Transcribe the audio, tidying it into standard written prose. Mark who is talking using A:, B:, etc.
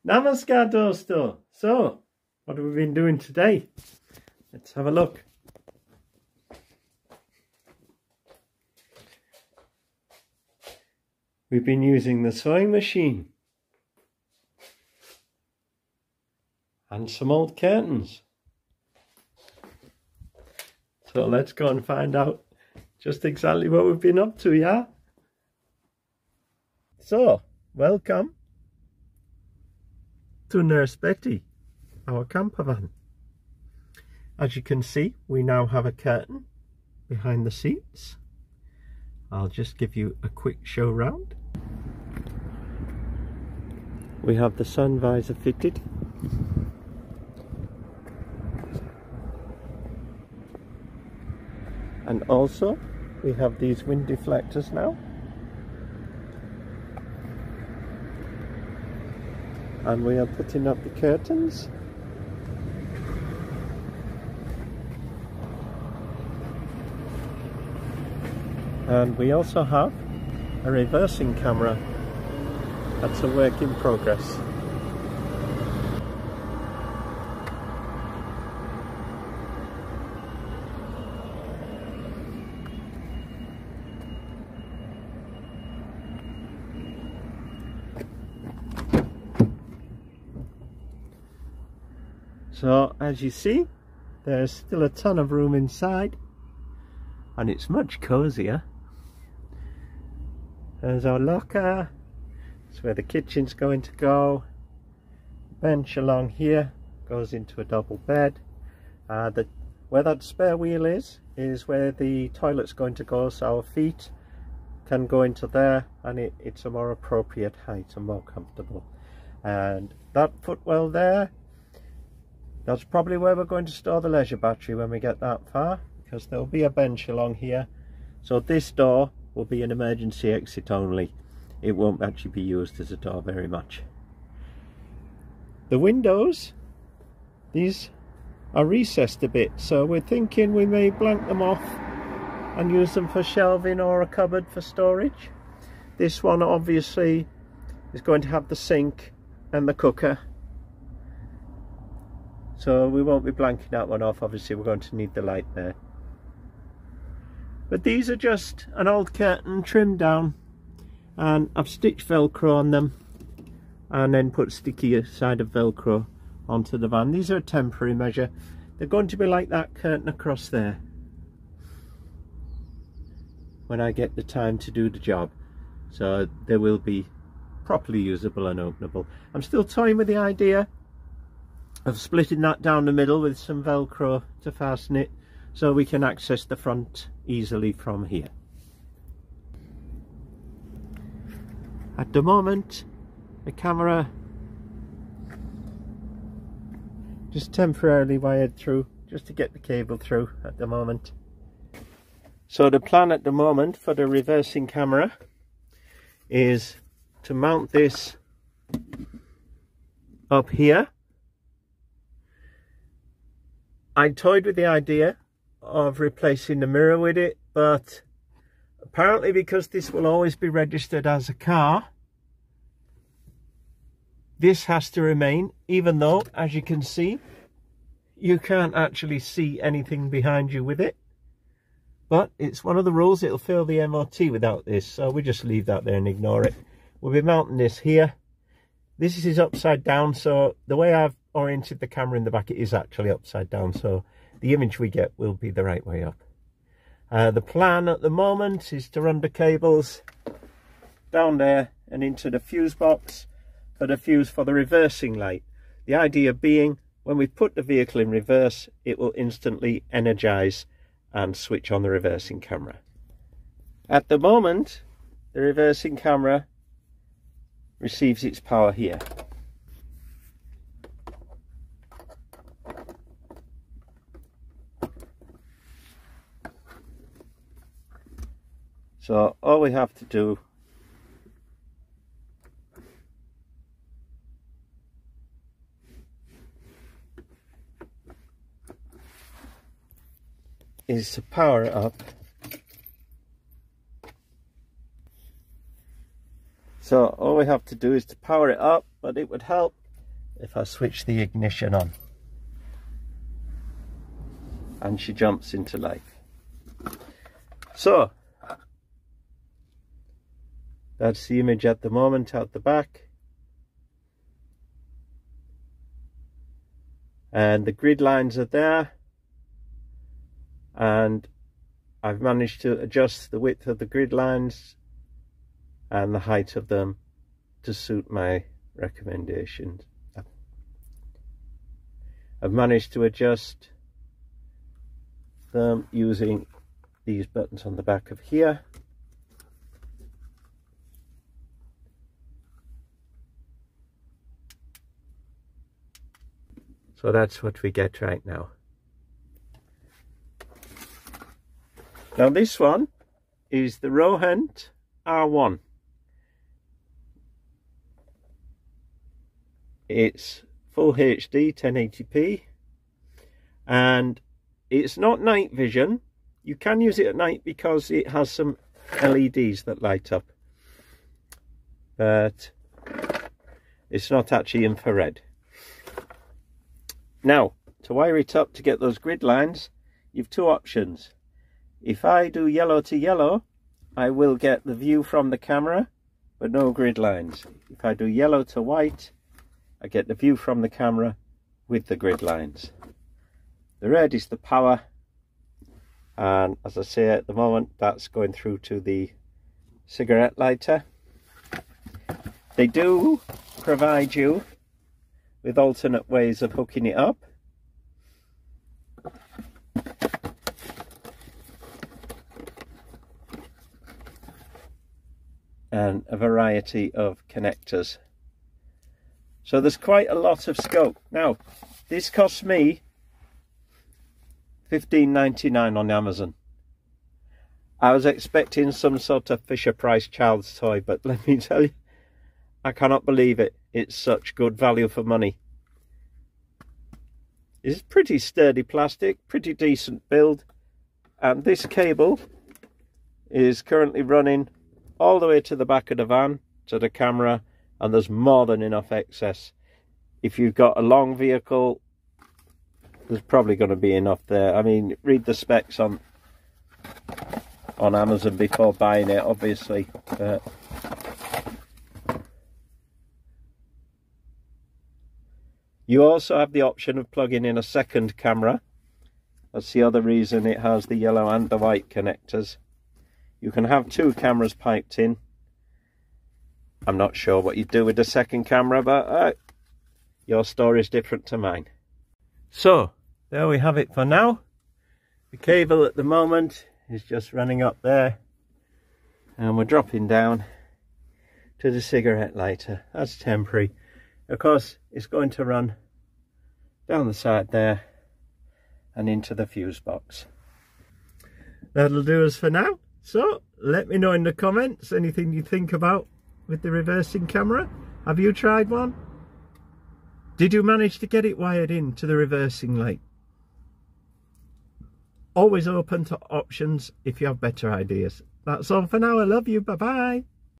A: Namaskar dosto. So, what have we been doing today? Let's have a look. We've been using the sewing machine and some old curtains. So let's go and find out just exactly what we've been up to, yeah? So, welcome to Nurse Betty, our camper van. As you can see, we now have a curtain behind the seats. I'll just give you a quick show round. We have the sun visor fitted. And also, we have these wind deflectors now. And we are putting up the curtains. And we also have a reversing camera. That's a work in progress. So as you see, there's still a ton of room inside and it's much cozier. There's our locker, that's where the kitchen's going to go. Bench along here goes into a double bed. Where that spare wheel is where the toilet's going to go, so our feet can go into there and it's a more appropriate height and more comfortable. And that footwell there, that's probably where we're going to store the leisure battery when we get that far, because there'll be a bench along here. So this door will be an emergency exit only. It won't actually be used as a door very much. The windows, these are recessed a bit, so we're thinking we may blank them off and use them for shelving or a cupboard for storage. This one obviously is going to have the sink and the cooker, so we won't be blanking that one off. Obviously we're going to need the light there. But these are just an old curtain trimmed down, and I've stitched Velcro on them and then put sticky side of Velcro onto the van. These are a temporary measure. They're going to be like that curtain across there when I get the time to do the job, so they will be properly usable and openable. I'm still toying with the idea of splitting that down the middle with some Velcro to fasten it, so we can access the front easily from here. At the moment, the camera just temporarily wired through, just to get the cable through at the moment. So the plan at the moment for the reversing camera is to mount this up here. I toyed with the idea of replacing the mirror with it, but apparently because this will always be registered as a car, this has to remain, even though, as you can see, you can't actually see anything behind you with it. But it's one of the rules, it'll fail the MOT without this, so we just leave that there and ignore it. We'll be mounting this here. This is upside down, so the way I've oriented the camera in the back, it is actually upside down, so the image we get will be the right way up. The plan at the moment is to run the cables down there and into the fuse box for the fuse for the reversing light. The idea being, when we put the vehicle in reverse, it will instantly energize and switch on the reversing camera. At the moment, the reversing camera receives its power here. So all we have to do is to power it up. So all we have to do is to power it up, but it would help if I switch the ignition on. And she jumps into life. So, that's the image at the moment out the back. And the grid lines are there. And I've managed to adjust the width of the grid lines and the height of them to suit my recommendations. I've managed to adjust them using these buttons on the back of here. So that's what we get right now. Now this one is the Rohent R1. It's full HD 1080p and it's not night vision. You can use it at night because it has some LEDs that light up, but it's not actually infrared. Now, to wire it up to get those grid lines, you've two options. If I do yellow to yellow, I will get the view from the camera, but no grid lines. If I do yellow to white, I get the view from the camera with the grid lines. The red is the power, and as I say at the moment, that's going through to the cigarette lighter. They do provide you with alternate ways of hooking it up. And a variety of connectors. So there's quite a lot of scope. Now, this cost me $15.99 on Amazon. I was expecting some sort of Fisher-Price child's toy, but let me tell you, I cannot believe it. It's such good value for money. It's pretty sturdy plastic, pretty decent build, and this cable is currently running all the way to the back of the van, to the camera, and there's more than enough excess. If you've got a long vehicle, there's probably going to be enough there. I mean, read the specs on Amazon before buying it, obviously. You also have the option of plugging in a second camera. That's the other reason it has the yellow and the white connectors. You can have two cameras piped in. I'm not sure what you do with the second camera, but your story is different to mine. So, there we have it for now. The cable at the moment is just running up there, and we're dropping down to the cigarette lighter. That's temporary. Of course, it's going to run down the side there and into the fuse box. That'll do us for now. So, let me know in the comments anything you think about with the reversing camera. Have you tried one? Did you manage to get it wired into the reversing light? Always open to options if you have better ideas. That's all for now. I love you. Bye bye.